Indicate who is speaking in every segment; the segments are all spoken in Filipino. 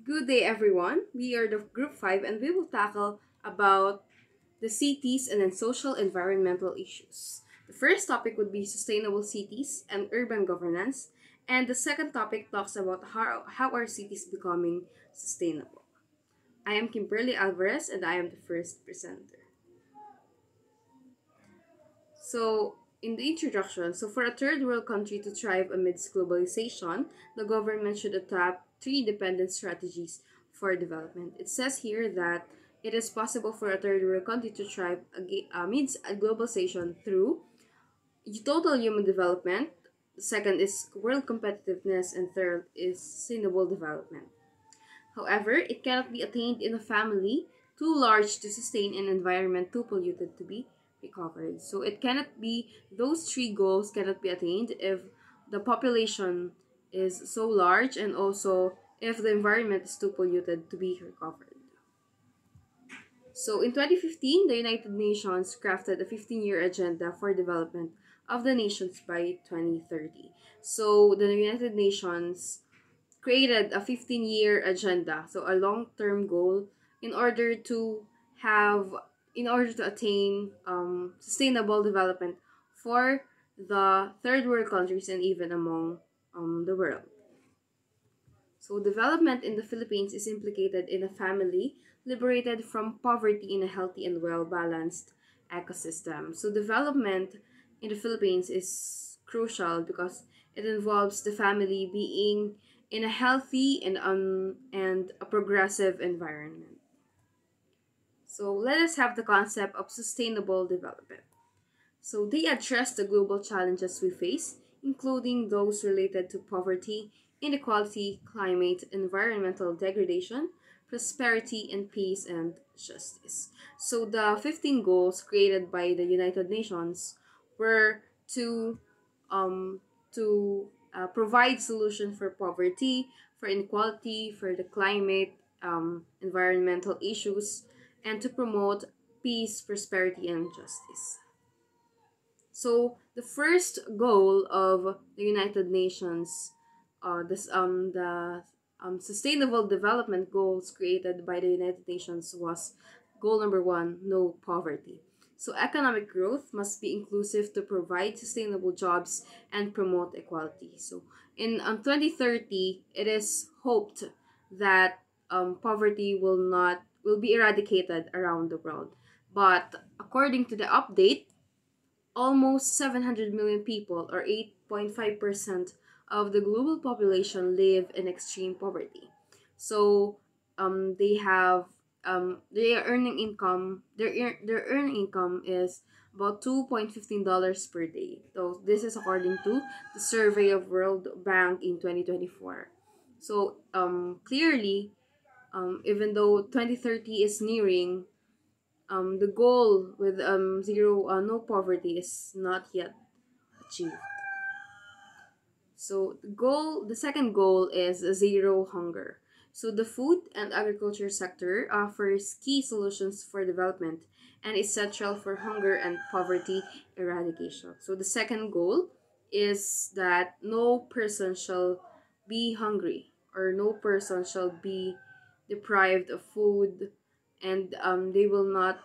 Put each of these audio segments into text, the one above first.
Speaker 1: Good day everyone. We are the group 5 and we will tackle about the cities and then social environmental issues. The first topic would be sustainable cities and urban governance, and the second topic talks about how our cities becoming sustainable. I am Kimberly Alvarez and I am the first presenter. So, in the introduction, for a third world country to thrive amidst globalization, the government should adopt three dependent strategies for development. It says here that it is possible for a third world country to thrive amidst a globalization through total human development. Second is world competitiveness, and third is sustainable development. However, it cannot be attained in a family too large to sustain an environment too polluted to be recovered. So it cannot be, those three goals cannot be attained if the population is so large and also if the environment is too polluted to be recovered. So in 2015, the United Nations crafted a 15-year agenda for development of the nations by 2030. So the United Nations created a 15-year agenda, so a long-term goal in order to have attain sustainable development for the third world countries and even among the world. So development in the Philippines is implicated in a family liberated from poverty in a healthy and well-balanced ecosystem. So development in the Philippines is crucial because it involves the family being in a healthy and a progressive environment. So let us have the concept of sustainable development. So they address the global challenges we face, including those related to poverty, inequality, climate, environmental degradation, prosperity, and peace and justice. So the 15 goals created by the United Nations were to provide solution for poverty, for inequality, for the climate, environmental issues, and to promote peace, prosperity, and justice. So the first goal of the United Nations, the Sustainable Development Goals created by the United Nations was goal number 1: no poverty. So economic growth must be inclusive to provide sustainable jobs and promote equality. So in 2030, it is hoped that poverty will be eradicated around the world. But according to the update, almost 700 million people, or 8.5% of the global population, live in extreme poverty. So, their earning income. Their earning income is about $2.15 per day. So this is according to the survey of World Bank in 2024. So clearly, even though 2030 is nearing, the goal with no poverty is not yet achieved. So the second goal is zero hunger. So the food and agriculture sector offers key solutions for development and is central for hunger and poverty eradication. So the second goal is that no person shall be hungry, or no person shall be deprived of food, and they will not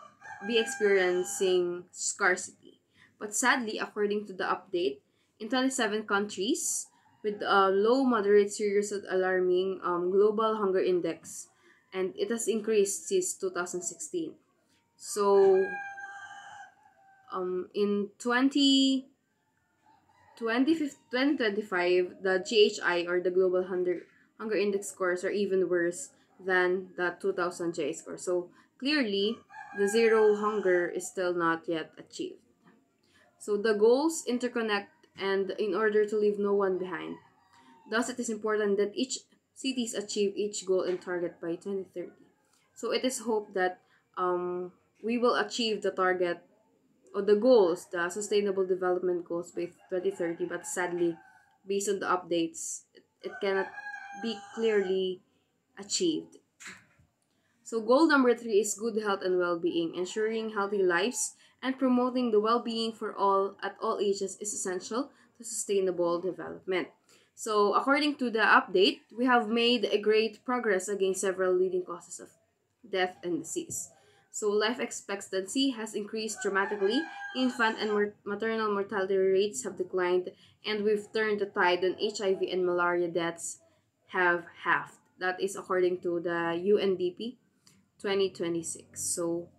Speaker 1: be experiencing scarcity. But sadly, according to the update, in 27 countries with low, moderate, serious, and alarming global hunger index, and it has increased since 2016. So, in 2025, the GHI, or the Global Hunger Index scores, are even worse than the 2000 GI score. So clearly, the zero hunger is still not yet achieved. So the goals interconnect, and in order to leave no one behind. Thus, it is important that each cities achieve each goal and target by 2030. So it is hoped that we will achieve the target or the goals, the sustainable development goals by 2030, but sadly, based on the updates, it cannot be clearly achieved. So goal number 3 is good health and well-being. Ensuring healthy lives and promoting the well-being for all at all ages is essential to sustainable development. So, according to the update, we have made a great progress against several leading causes of death and disease. So, life expectancy has increased dramatically, infant and maternal mortality rates have declined, and we've turned the tide on HIV and malaria deaths have halved. That is according to the UNDP 2026. So,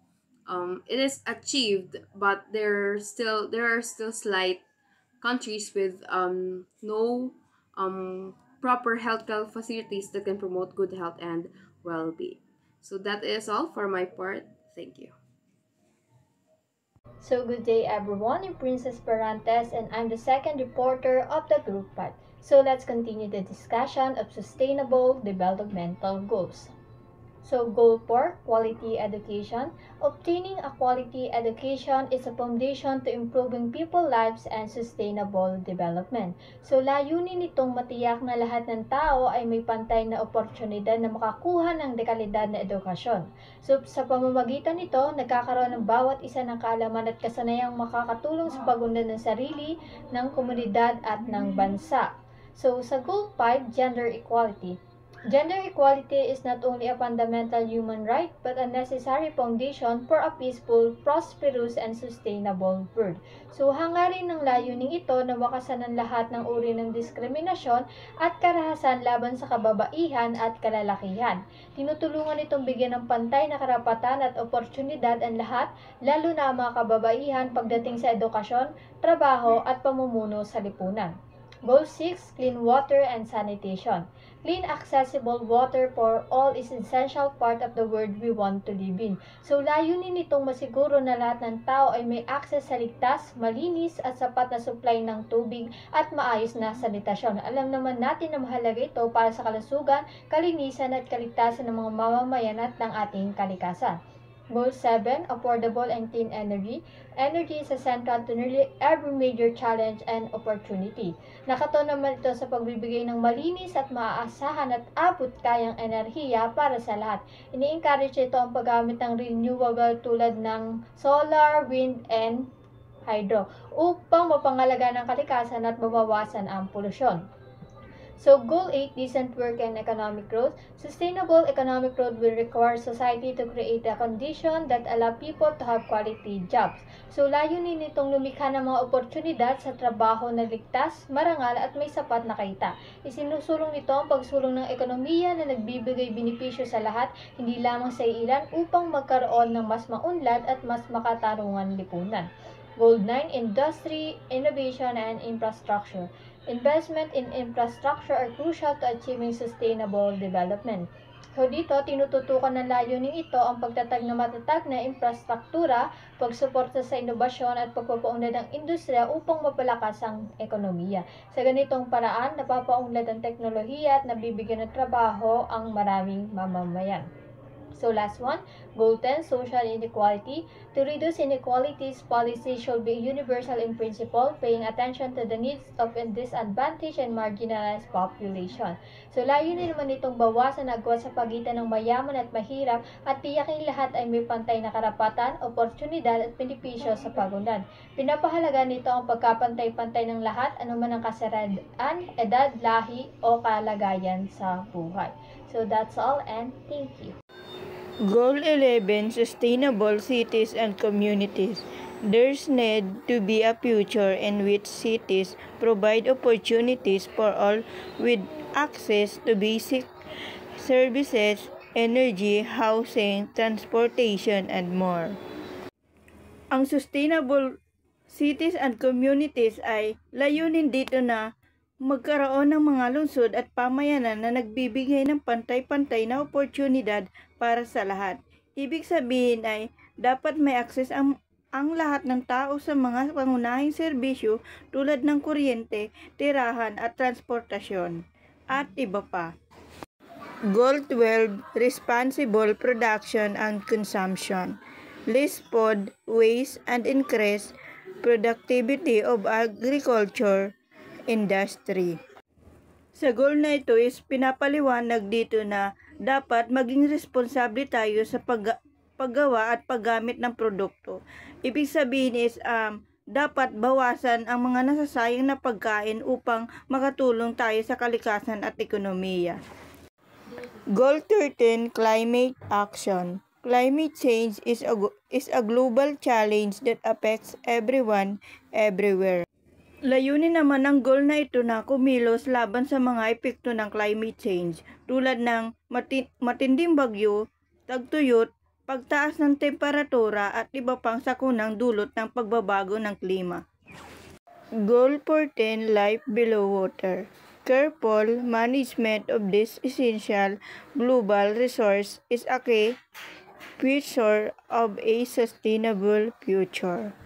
Speaker 1: it is achieved, but there are still slight countries with no proper healthcare facilities that can promote good health and well-being. So that is all for my part. Thank you.
Speaker 2: So good day everyone, I'm Princess Barantes and I'm the second reporter of the group part. So let's continue the discussion of sustainable developmental goals. So goal 4, quality education. Obtaining a quality education is a foundation to improving people's lives and sustainable development. So layunin nitong matiyak na lahat ng tao ay may pantay na oportunidad na makakuha ng dekalidad na edukasyon. So sa pamamagitan nito, nagkakaroon ng bawat isa ng kaalaman at kasanayang makakatulong sa pagunlad ng sarili, ng komunidad at ng bansa. So sa goal 5, gender equality. Gender equality is not only a fundamental human right but a necessary foundation for a peaceful, prosperous, and sustainable world. So hangarin ng layuning ito na wakasan ng lahat ng uri ng diskriminasyon at karahasan laban sa kababaihan at kalalakihan. Tinutulungan itong bigyan ng pantay na karapatan at oportunidad ang lahat, lalo na ang mga kababaihan pagdating sa edukasyon, trabaho at pamumuno sa lipunan. Goal 6, clean water and sanitation. Clean, accessible water for all is essential part of the world we want to live in. So, layunin nitong masiguro na lahat ng tao ay may access sa ligtas, malinis at sapat na supply ng tubig at maayos na sanitasyon. Alam naman natin na mahalaga ito para sa kalusugan, kalinisan at kaligtasan ng mga mamamayan at ng ating kalikasan. Goal 7, affordable and clean energy. Energy is essential to nearly every major challenge and opportunity. Nakatuon naman ito sa pagbibigay ng malinis at maaasahan at abot-kayang enerhiya para sa lahat. Ini-encourage ito ang paggamit ng renewable tulad ng solar, wind, and hydro upang mapangalagaan ang kalikasan at mabawasan ang polusyon. So, Goal 8, decent work and economic growth. Sustainable economic growth will require society to create a condition that allow people to have quality jobs. So, layunin nitong lumikha ng mga oportunidad sa trabaho na ligtas, marangal at may sapat na kita. Isinusulong nito ang pagsulong ng ekonomiya na nagbibigay benepisyo sa lahat, hindi lamang sa ilan upang magkaroon ng mas maunlad at mas makatarungan lipunan. Goal 9, industry, innovation, and infrastructure. Investment in infrastructure are crucial to achieving sustainable development. So dito, tinututukan ng layunin ito ang pagtatag na matatag na infrastruktura, pagsuporta sa inobasyon at pagpapaunlad ng industriya upang mapalakas ang ekonomiya. Sa ganitong paraan, napapaunlad ang teknolohiya at nabibigyan ng trabaho ang maraming mamamayan. So last one, Goal 10, social inequality. To reduce inequalities, policy should be universal in principle, paying attention to the needs of a disadvantaged and marginalized population. So layunin naman itong bawasan ang agwat sa pagitan ng mayaman at mahirap at tiyaking lahat ay may pantay na karapatan, oportunidad at benepisyo sa pagunlad. Pinapahalaga nito ang pagkapantay-pantay ng lahat, anuman ang kasaradaan, edad, lahi o kalagayan sa buhay. So that's all and thank you.
Speaker 3: Goal 11, sustainable cities and communities. There's need to be a future in which cities provide opportunities for all with access to basic services, energy, housing, transportation, and more. Ang sustainable cities and communities ay layunin dito na magkaroon ng mga lungsod at pamayanan na nagbibigay ng pantay-pantay na oportunidad para sa lahat. Ibig sabihin ay dapat may access ang lahat ng tao sa mga pangunahing serbisyo tulad ng kuryente, tirahan at transportasyon, at iba pa. Goal 12, responsible production and consumption. Less food waste and increase productivity of agriculture industry. Sa goal na ito is pinapaliwanag dito na dapat maging responsable tayo sa paggawa at paggamit ng produkto. Ibig sabihin is dapat bawasan ang mga nasasayang na pagkain upang makatulong tayo sa kalikasan at ekonomiya. Goal 13, Climate Action. Climate change is a global challenge that affects everyone, everywhere. Layunin naman ng goal na ito na kumilos laban sa mga epekto ng climate change tulad ng matinding bagyo, tagtuyot, pagtaas ng temperatura at iba pang sakunang dulot ng pagbabago ng klima. Goal 14, Life Below Water. Careful management of this essential global resource is a key feature of a sustainable future.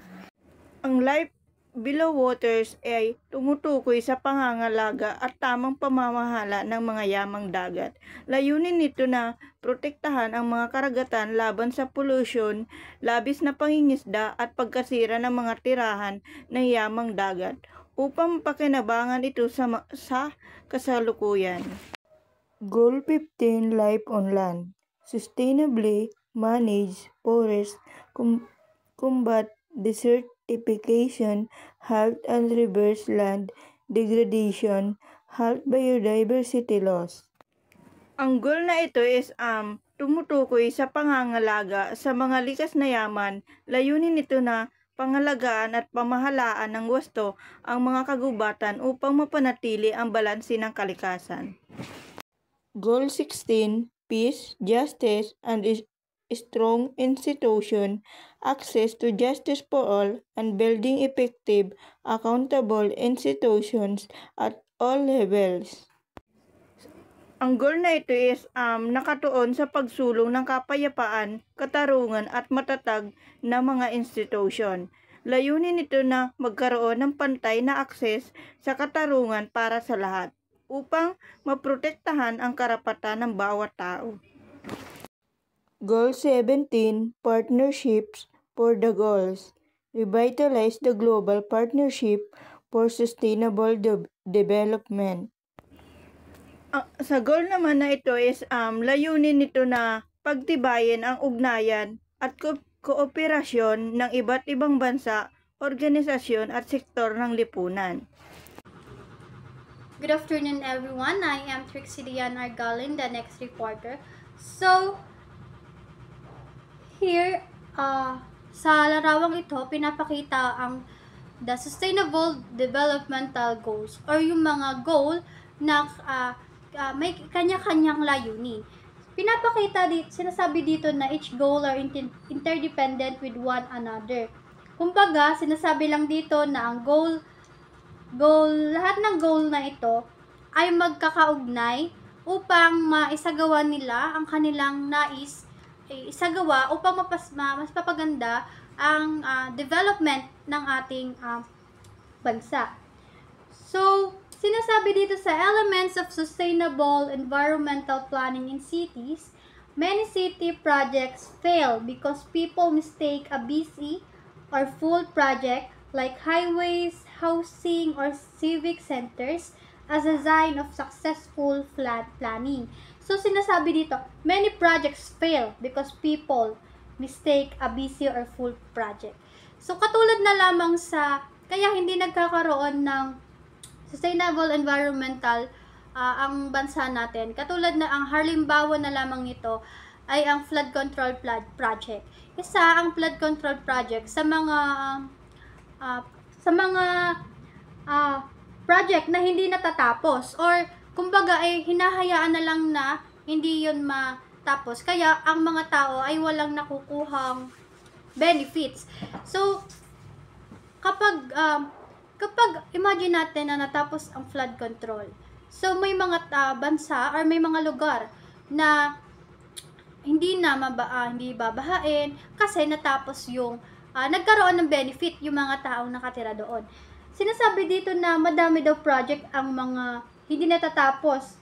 Speaker 3: Ang life below waters ay tumutukoy sa pangangalaga at tamang pamamahala ng mga yamang dagat. Layunin nito na protektahan ang mga karagatan laban sa pollution, labis na pangingisda at pagkasira ng mga tirahan ng yamang dagat upang pakinabangan ito sa kasalukuyan. Goal 15, Life on Land. Sustainably manage forests, combat desertification, halt and reverse land degradation, halt biodiversity loss. Ang goal na ito is tumutukoy sa pangangalaga sa mga likas na yaman. Layunin nito na pangalagaan at pamahalaan ng wasto ang mga kagubatan upang mapanatili ang balanse ng kalikasan. Goal 16, Peace, Justice, and Strong Institution, Access to Justice for All, and Building Effective, Accountable Institutions at all levels. Ang goal na ito is nakatuon sa pagsulong ng kapayapaan, katarungan at matatag na mga institusyon. Layunin nito na magkaroon ng pantay na akses sa katarungan para sa lahat upang maprotektahan ang karapatan ng bawat tao. Goal 17, Partnerships for the Goals. Revitalize the Global Partnership for Sustainable Development. Sa goal naman na ito is layunin nito na pagtibayin ang ugnayan at kooperasyon ng iba't ibang bansa, organisasyon at sektor ng lipunan.
Speaker 4: Good afternoon everyone, I am Trixie Dian Argalin, the next reporter. So, here, sa larawang ito, pinapakita ang the Sustainable Developmental Goals or yung mga goal na may kanya-kanyang layunin. Sinasabi dito na each goal are interdependent with one another. Kumbaga, sinasabi lang dito na ang lahat ng goal na ito ay magkakaugnay upang maisagawa nila ang kanilang nais isagawa upang mas papaganda ang development ng ating bansa. So, sinasabi dito sa elements of sustainable environmental planning in cities, many city projects fail because people mistake a busy or full project like highways, housing, or civic centers as a sign of successful planning. So, sinasabi dito, many projects fail because people mistake a busy or full project. So, katulad na lamang kaya hindi nagkakaroon ng sustainable environmental ang bansa natin. Katulad na ang halimbawa na lamang ito ay ang flood control project. Isa ang flood control project sa mga project na hindi natatapos or kumbaga ay hinahayaan na lang na hindi yun matapos. Kaya ang mga tao ay walang nakukuhang benefits. So, kapag imagine natin na natapos ang flood control. So, may mga bansa or may mga lugar na hindi babahain kasi natapos yung nagkaroon ng benefit yung mga taong nakatira doon. Sinasabi dito na madami daw project ang mga hindi natatapos.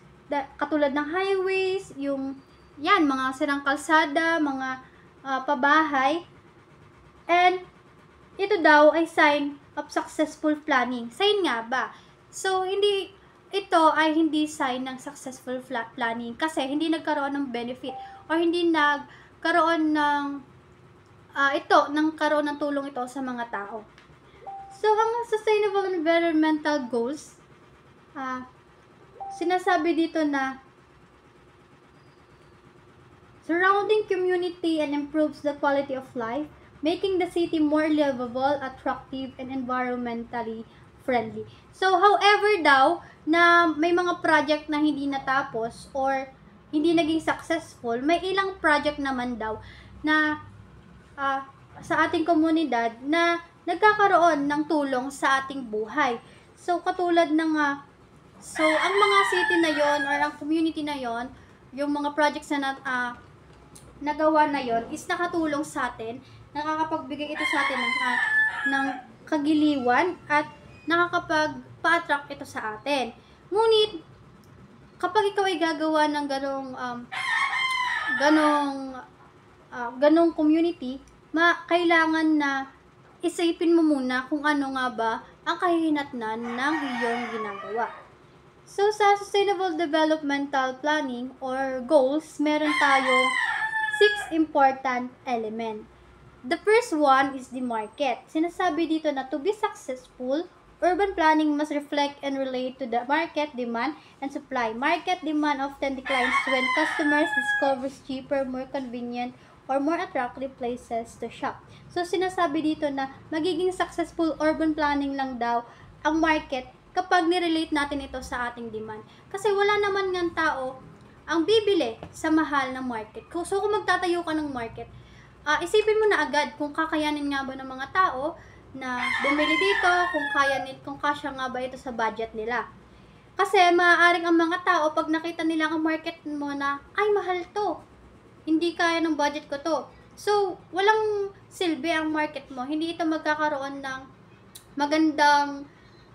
Speaker 4: Katulad ng highways, mga sirang kalsada, mga pabahay. And ito daw ay sign of successful planning. Sign nga ba? So, ito ay hindi sign ng successful planning kasi hindi nagkaroon ng benefit or hindi nagkaroon ng karoon ng tulong ito sa mga tao. So, ang Sustainable Environmental Goals, sinasabi dito na surrounding community and improves the quality of life, making the city more livable, attractive, and environmentally friendly. So, however daw, na may mga project na hindi natapos or hindi naging successful, may ilang project naman daw na sa ating komunidad na nagkakaroon ng tulong sa ating buhay. So, katulad ng ang mga city na yon or ang community na yon, yung mga projects na nagawa na yon is nakatulong sa atin, nakakapagbigay ito sa atin ng kagiliwan at nakakapagpa-attract ito sa atin. Ngunit, kapag ikaw ay gagawa ng ganong community, kailangan na isipin mo muna kung ano nga ba ang kahihinatnan ng iyong ginagawa. So, sa Sustainable Developmental Planning or goals, meron tayong 6 important element. The first one is the market. Sinasabi dito na to be successful, urban planning must reflect and relate to the market demand and supply. Market demand often declines when customers discover cheaper, more convenient, or more attractive places to shop. So, sinasabi dito na magiging successful urban planning lang daw ang market kapag nirelate natin ito sa ating demand. Kasi wala naman ng tao ang bibili sa mahal ng market. So, kung magtatayo ka ng market, isipin mo na agad kung kakayanin nga ba ng mga tao na bumili dito, kung kasya nga ba ito sa budget nila. Kasi maaaring ang mga tao, pag nakita nila ang market mo na, ay mahal to, hindi kaya ng budget ko to. So, walang silbi ang market mo. Hindi ito magkakaroon ng magandang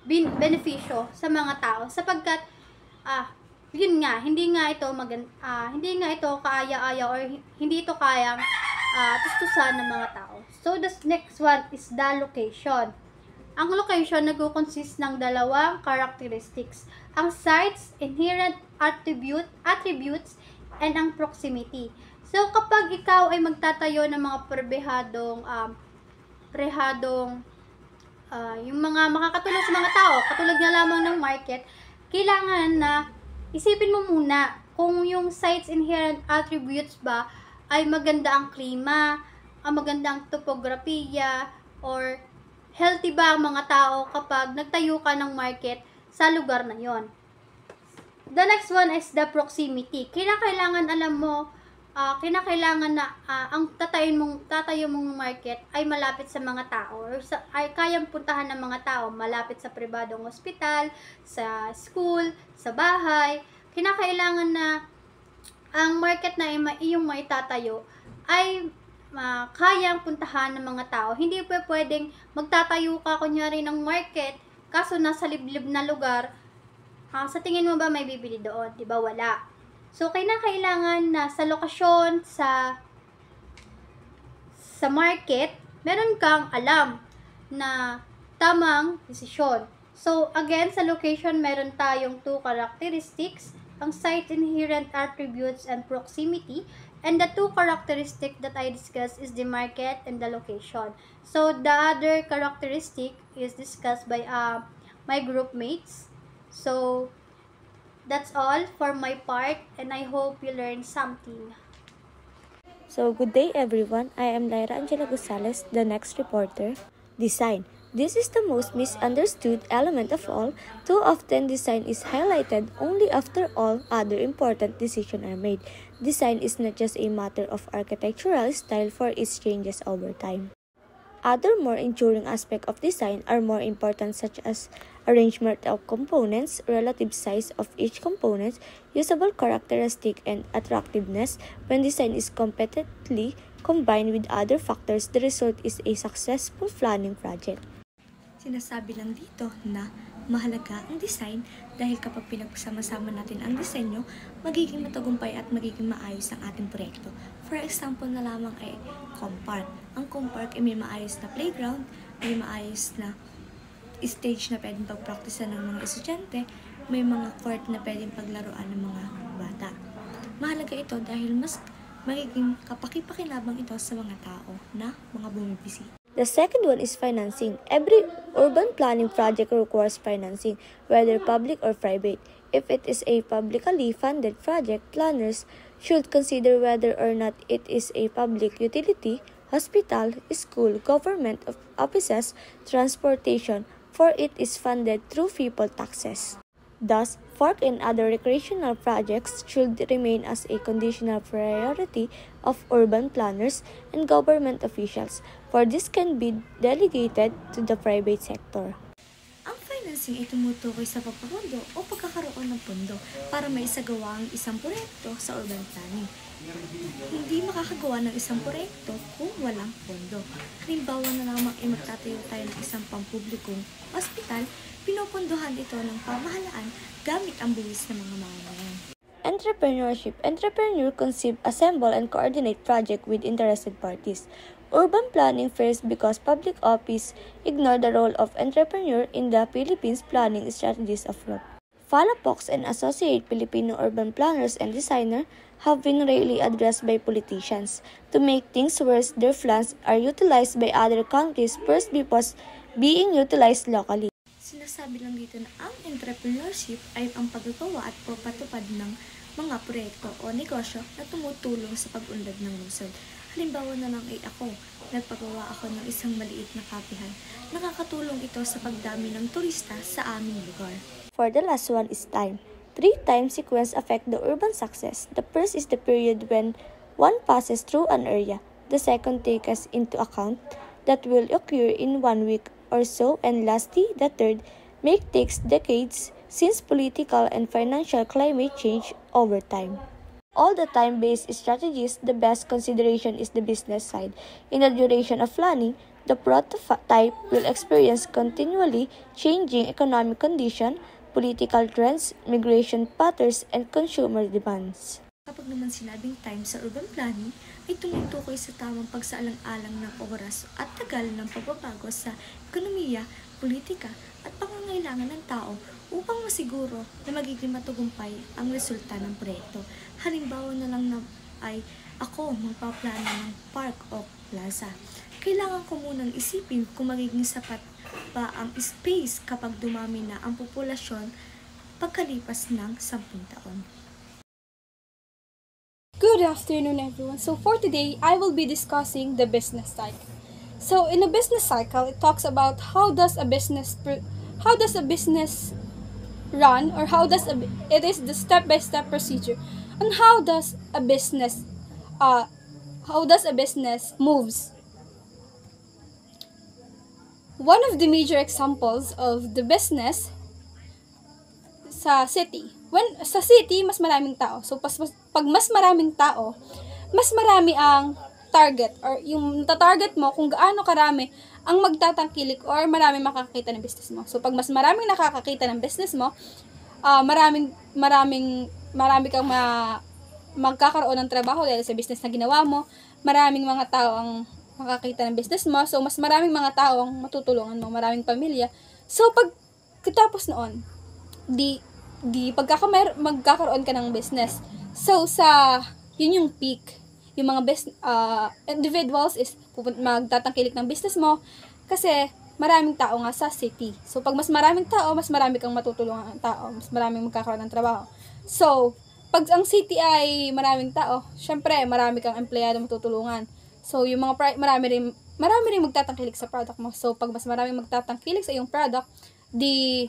Speaker 4: benepisyo sa mga tao sapagkat yun nga, hindi nga ito kaaya-aya or hindi ito kayang tustusan ng mga tao. So, the next one is the location. Ang location nagko-consist ng dalawang characteristics. Ang sites, inherent attributes, and ang proximity. So, kapag ikaw ay magtatayo ng mga yung mga makakatulong sa mga tao, katulad nga lamang ng market, kailangan na isipin mo muna kung yung sites inherent attributes ba ay maganda ang klima, maganda ang topografiya, or healthy ba ang mga tao kapag nagtayo ka ng market sa lugar na yon. The next one is the proximity. Kinakailangan na ang tatayo mong market ay malapit sa mga tao or ay kayang puntahan ng mga tao, malapit sa pribadong ospital, sa school, sa bahay. Kinakailangan na ang market na iyong maitatayo ay kayang puntahan ng mga tao. Hindi pwedeng magtatayo ka kunyari ng market kaso nasa liblib na lugar. Sa tingin mo ba may bibili doon? Diba wala? So, kailangan na sa lokasyon, sa market, meron kang alam na tamang desisyon. So, again, sa location, meron tayong 2 characteristics, ang site inherent attributes and proximity, and the 2 characteristics that I discussed is the market and the location. So, the other characteristic is discussed by my group mates. So, that's all for my part, and I hope you learned something.
Speaker 5: So, good day everyone. I am Lyra Angela Gonzalez, the next reporter. Design. This is the most misunderstood element of all. Too often, design is highlighted only after all other important decisions are made. Design is not just a matter of architectural style, for it changes over time. Other more enduring aspects of design are more important, such as arrangement of components, relative size of each component, usable characteristic, and attractiveness. When design is competently combined with other factors, the result is a successful planning project.
Speaker 6: Sinasabi lang dito na mahalaga ang design dahil kapag pinagsama-sama natin ang disenyo, magiging matagumpay at magiging maayos ang ating proyekto. For example na lamang ay ComPark. Ang ComPark ay may maayos na playground, may maayos na stage na pwedeng pagpraktisan ng mga estudyante, may mga court na pwedeng paglaruan ng mga bata. Mahalaga ito dahil mas magiging kapaki-pakinabang ito sa mga tao na mga bumibisita.
Speaker 5: The second one is financing. Every urban planning project requires financing, whether public or private. If it is a publicly funded project, planners should consider whether or not it is a public utility, hospital, school, government offices, transportation, for it is funded through people taxes. Thus, park and other recreational projects should remain as a conditional priority of urban planners and government officials, for this can be delegated to the private sector.
Speaker 6: Ang financing ay tumutukoy sa pagpapondo o pagkakaroon ng pondo para maisagawa ang isang proyekto sa urban planning. Hindi makakagawa ng isang proyekto kung walang pondo. Halimbawa na lamang ay magtatayo tayo ng isang pampublikong ospital, pinopondohan ito ng pamahalaan gamit ang buwis ng mga mamamayan.
Speaker 5: Entrepreneurship. Entrepreneur conceive, assemble, and coordinate project with interested parties. Urban planning fails because public office ignore the role of entrepreneur in the Philippines planning strategies of growth. Palafox and associate Filipino urban planners and designers have been rarely addressed by politicians. To make things worse, their plans are utilized by other countries first before being utilized locally.
Speaker 6: Sinasabi lang dito na ang entrepreneurship ay ang paggagawa at pagpatupad ng mga proyekto o negosyo na tumutulong sa pag-unlad ng lungsod. Halimbawa na lang ay ako, nagpagawa ako ng isang maliit na kapihan. Nakakatulong ito sa pagdami ng turista sa aming lugar.
Speaker 5: For the last one is time. 3 time sequence affect the urban success. The first is the period when one passes through an area. The second takes into account that will occur in 1 week or so, and lastly, the third takes decades since political and financial climate change over time. All the time-based strategies, the best consideration is the business side. In the duration of planning, the prototype will experience continually changing economic conditions, political trends, migration patterns, and consumer demands.
Speaker 6: Kapag naman sinabing time sa urban planning, ay tumutukoy sa tamang pagsaalang-alang ng oras at tagal ng pagbabago sa ekonomiya, politika, at pangangailangan ng tao upang masiguro na magiging matagumpay ang resulta ng proyekto. Halimbawa na lang na ay ako magpaplano ng park o plaza. Kailangan ko munang isipin kung magiging sapat ba ang space kapag dumami na ang populasyon pagkalipas ng 10 taon.
Speaker 7: Good afternoon, everyone. So for today, I will be discussing the business cycle. So in a business cycle, it talks about how does a business run, or it is the step-by-step procedure on how does a business moves. One of the major examples of the business sa city. Sa city, mas maraming tao. So, pag mas maraming tao, mas marami ang target or yung tatarget mo kung gaano karami ang magtatangkilik or marami makakakita ng business mo. So, pag mas maraming nakakakita ng business mo, marami kang magkakaroon ng trabaho dahil sa business na ginawa mo. Maraming mga tao ang makakita ng business mo. So, mas maraming mga tao ang matutulungan mo. Maraming pamilya. So, pagkatapos noon, magkakaroon ka ng business. So, yun yung peak. Yung mga individuals is magtatangkilik ng business mo kasi maraming tao nga sa city. So, pag mas maraming tao, mas marami kang matutulungan ng tao. Mas maraming magkakaroon ng trabaho. So, pag ang city ay maraming tao, syempre, marami kang empleyado matutulungan. So, yung mga marami rin magtatangkilik sa product mo. So, pag mas maraming magtatangkilik sa iyong product, the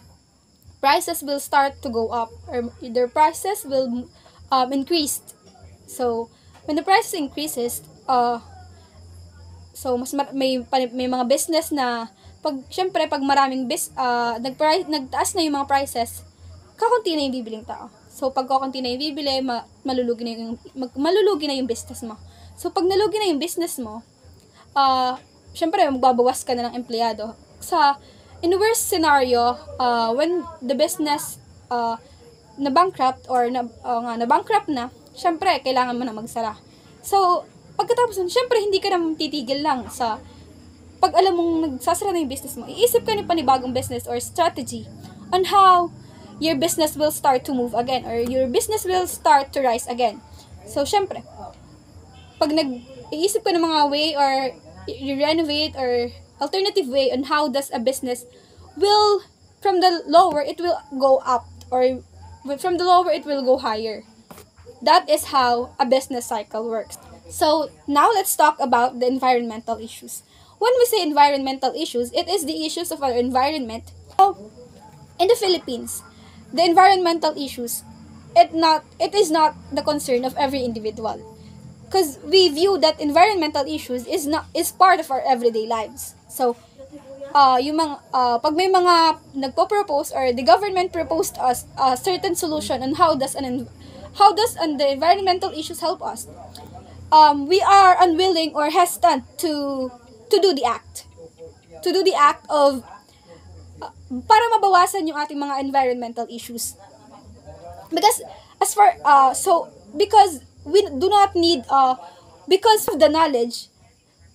Speaker 7: prices will start to go up, or their prices will increase. So, when the prices increases, so may mga business na pag maraming nagtaas na yung mga prices, kakunti na yung bibiling tao. So, pag kakunti na yung bibili, malulugi na yung business mo. So, pag nalugi na yung business mo, syempre, magbabawas ka na ng empleyado. In the worst scenario, when the business na-bankrupt or na-bankrupt na, syempre, kailangan mo na magsara. So, pagkatapos nun, syempre, hindi ka na titigil lang sa pag alam mong nagsasara na yung business mo. Iisip ka ng panibagong business or strategy on how your business will start to move again or your business will start to rise again. So, syempre, pag nag-iisip ka ng mga way or renovate or alternative way on how does a business will, from the lower it will go up, or from the lower it will go higher. That is how a business cycle works. So now let's talk about the environmental issues. When we say environmental issues, it is the issues of our environment. So, in the Philippines, the environmental issues, it is not the concern of every individual, because we view that environmental issues is part of our everyday lives. So yung mga pag may mga nagpo-propose or the government proposed us a certain solution on how does the environmental issues help us, we are unwilling or hesitant to do the act of para mabawasan yung ating mga environmental issues. Because because we do not need because of the knowledge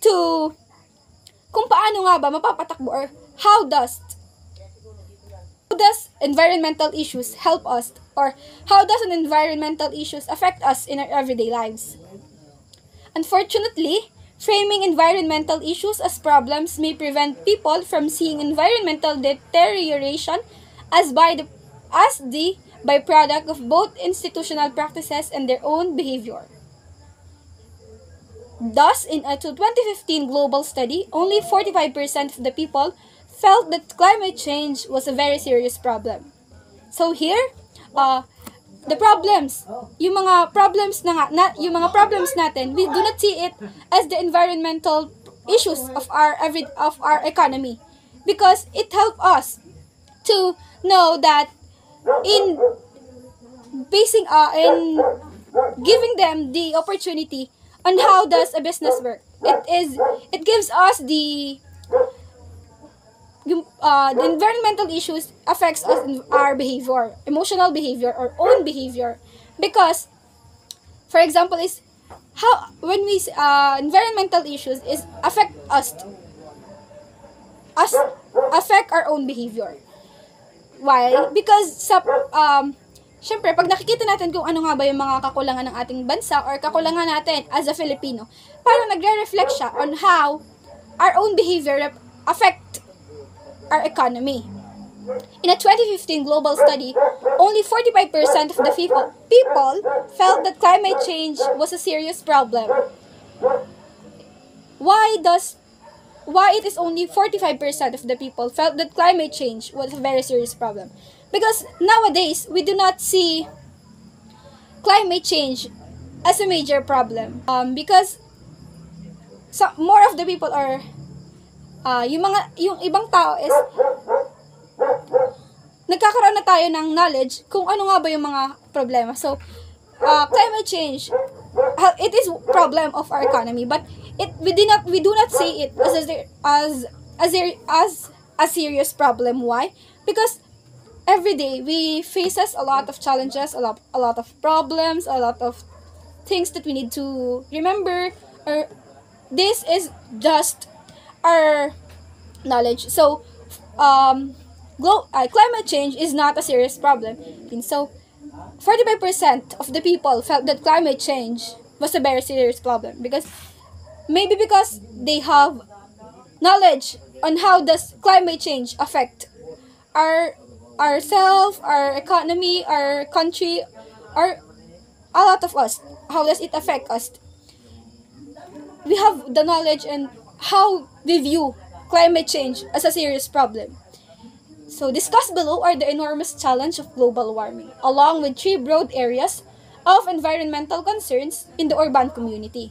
Speaker 7: to kung paano nga ba mapapatakbo, or how does environmental issues help us, or how does an environmental issues affect us in our everyday lives. Unfortunately, framing environmental issues as problems may prevent people from seeing environmental deterioration as the byproduct of both institutional practices and their own behavior. Thus, in a 2015 global study, only 45% of the people felt that climate change was a very serious problem. So here, the problems, yung mga problems natin, we do not see it as the environmental issues of our economy, because it helps us to know that in giving them the opportunity on how does a business work. It gives us the environmental issues affects us in our behavior, emotional behavior, or own behavior. Because, for example, is how when we environmental issues is affect our own behavior. Why? Because syempre, pag nakikita natin kung ano nga ba yung mga kakulangan ng ating bansa or kakulangan natin as a Filipino, parang nagre-reflect siya on how our own behavior affect our economy. In a 2015 global study, only 45% of the people felt that climate change was a serious problem. Why it is only 45% of the people felt that climate change was a very serious problem? Because nowadays, we do not see climate change as a major problem. Because more of the people are, yung ibang tao is, nagkakaroon na tayo ng knowledge kung ano nga ba yung mga problema. So, climate change, it is problem of our economy, but we do not see it as a serious problem. Why? Because every day we faces a lot of challenges, a lot of problems, a lot of things that we need to remember, or this is just our knowledge. So climate change is not a serious problem. And so 45% of the people felt that climate change was a very serious problem, because they have knowledge on how does climate change affect ourselves, our economy, our country, or a lot of us. How does it affect us? We have the knowledge and how we view climate change as a serious problem. So discussed below are the enormous challenge of global warming, along with 3 broad areas of environmental concerns in the urban community.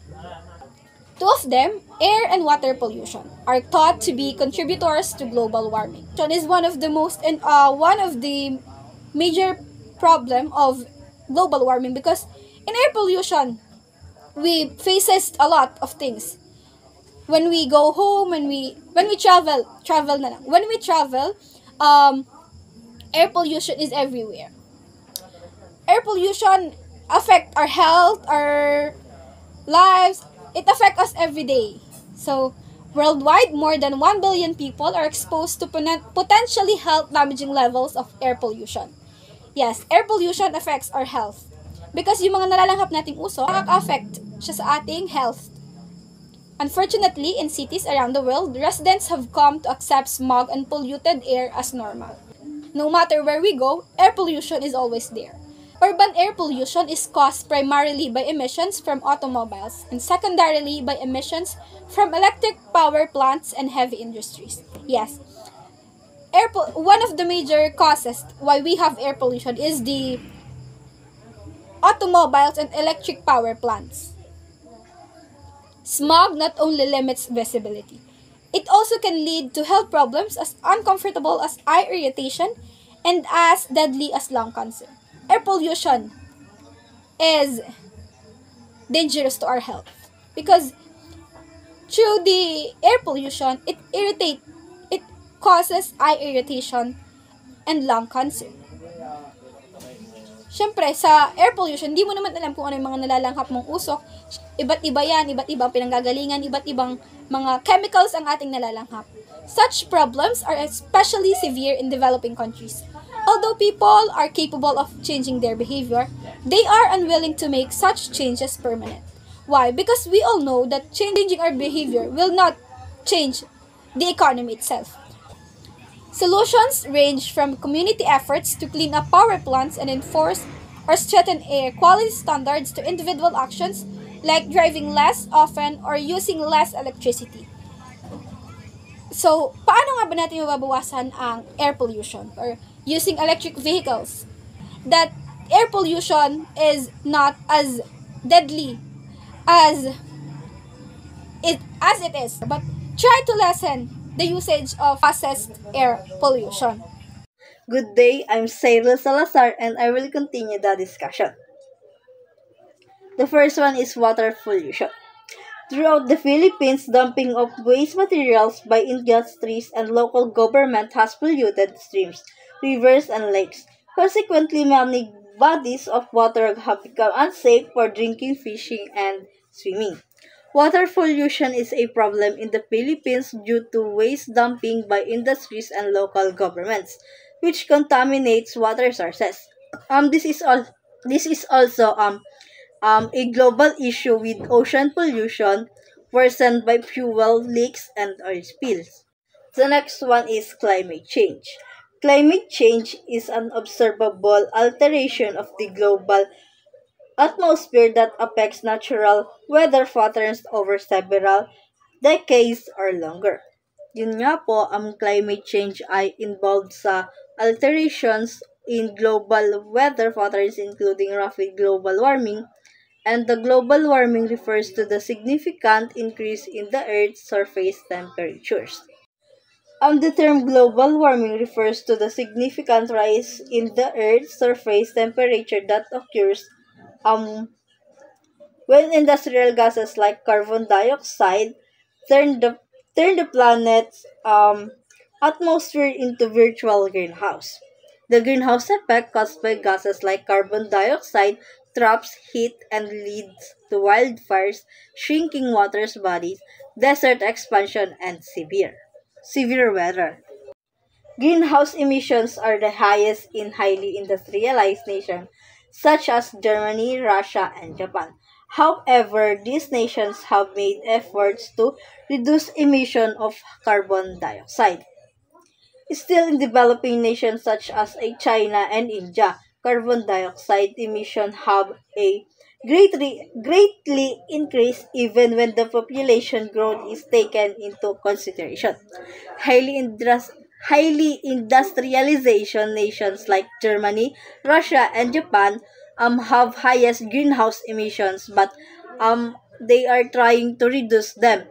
Speaker 7: 2 of them, air and water pollution, are thought to be contributors to global warming. It is one of the major problem of global warming, because in air pollution, we faces a lot of things. When we go home, when we travel na lang. When we travel, air pollution is everywhere. Air pollution affect our health, our lives. It affects us every day. So, worldwide, more than 1 billion people are exposed to potentially health-damaging levels of air pollution. Yes, air pollution affects our health. Because yung mga nalalanghap nating uso, nakaka-affect siya sa ating health. Unfortunately, in cities around the world, residents have come to accept smog and polluted air as normal. No matter where we go, air pollution is always there. Urban air pollution is caused primarily by emissions from automobiles and secondarily by emissions from electric power plants and heavy industries. Yes, one of the major causes why we have air pollution is the automobiles and electric power plants. Smog not only limits visibility, it also can lead to health problems as uncomfortable as eye irritation and as deadly as lung cancer. Air pollution is dangerous to our health because through the air pollution, it causes eye irritation and lung cancer. Siyempre, sa air pollution, di mo naman alam kung ano yung mga nalalanghap mong usok. Iba't iba yan, iba't ibang pinanggagalingan, iba't ibang mga chemicals ang ating nalalanghap. Such problems are especially severe in developing countries. Although people are capable of changing their behavior, they are unwilling to make such changes permanent. Why? Because we all know that changing our behavior will not change the economy itself. Solutions range from community efforts to clean up power plants and enforce or strengthen air quality standards to individual actions like driving less often or using less electricity. So, paano nga ba natin mababawasan ang air pollution or using electric vehicles? That air pollution is not as deadly as it is, but try to lessen the usage of processed air pollution.
Speaker 3: Good day, I'm Cyril Salazar and I will continue the discussion. The first one is water pollution. Throughout the Philippines, dumping of waste materials by industries and local government has polluted streams, rivers, and lakes. Consequently, many bodies of water have become unsafe for drinking, fishing, and swimming. Water pollution is a problem in the Philippines due to waste dumping by industries and local governments, which contaminates water sources. This is also a global issue with ocean pollution worsened by fuel leaks and oil spills. The next one is climate change. Climate change is an observable alteration of the global atmosphere that affects natural weather patterns over several decades or longer. Yun nga po, ang climate change ay involved sa alterations in global weather patterns including rapid global warming, and the global warming refers to the significant increase in the Earth's surface temperatures. The term global warming refers to the significant rise in the Earth's surface temperature that occurs when industrial gases like carbon dioxide turn the planet's atmosphere into virtual greenhouse. The greenhouse effect caused by gases like carbon dioxide traps heat and leads to wildfires, shrinking water bodies, desert expansion, and severe weather. Greenhouse emissions are the highest in highly industrialized nations such as Germany, Russia, and Japan. However, these nations have made efforts to reduce emission of carbon dioxide. Still, in developing nations such as China and India, carbon dioxide emissions have a greatly increased even when the population growth is taken into consideration. Highly industrialization nations like Germany, Russia, and Japan have highest greenhouse emissions, but they are trying to reduce them.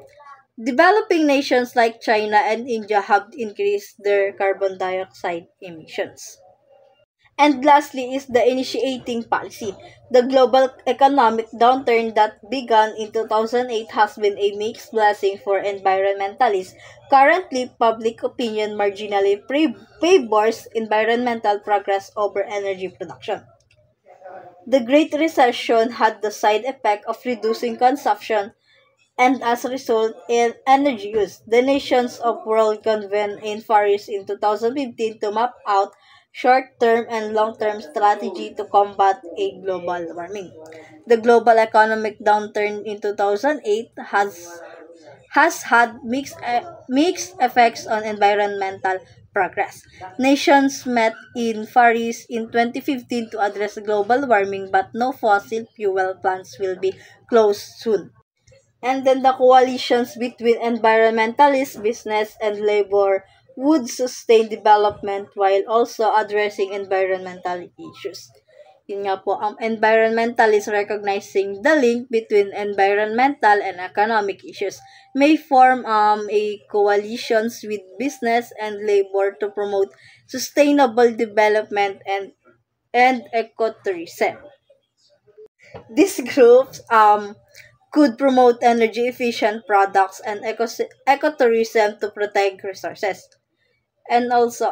Speaker 3: Developing nations like China and India have increased their carbon dioxide emissions. And lastly is the initiating policy. The global economic downturn that began in 2008 has been a mixed blessing for environmentalists. Currently, public opinion marginally favors environmental progress over energy production. The Great Recession had the side effect of reducing consumption and as a result in energy use. The nations of world convened in Paris in 2015 to map out short-term and long-term strategy to combat a global warming. The global economic downturn in 2008
Speaker 8: has had mixed effects on environmental progress. Nations met in Paris in 2015 to address global warming, but no fossil fuel plants will be closed soon. And then the coalitions between environmentalists, business, and labor would sustain development while also addressing environmental issues. Yun nga po, ang environmentalists recognizing the link between environmental and economic issues may form a coalitions with business and labor to promote sustainable development and ecotourism. These groups could promote energy efficient products and ecotourism to protect resources. And also,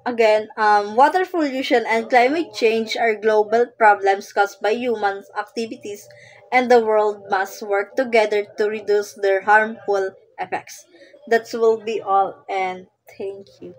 Speaker 8: water pollution and climate change are global problems caused by human activities, and the world must work together to reduce their harmful effects. That will be all, and thank you.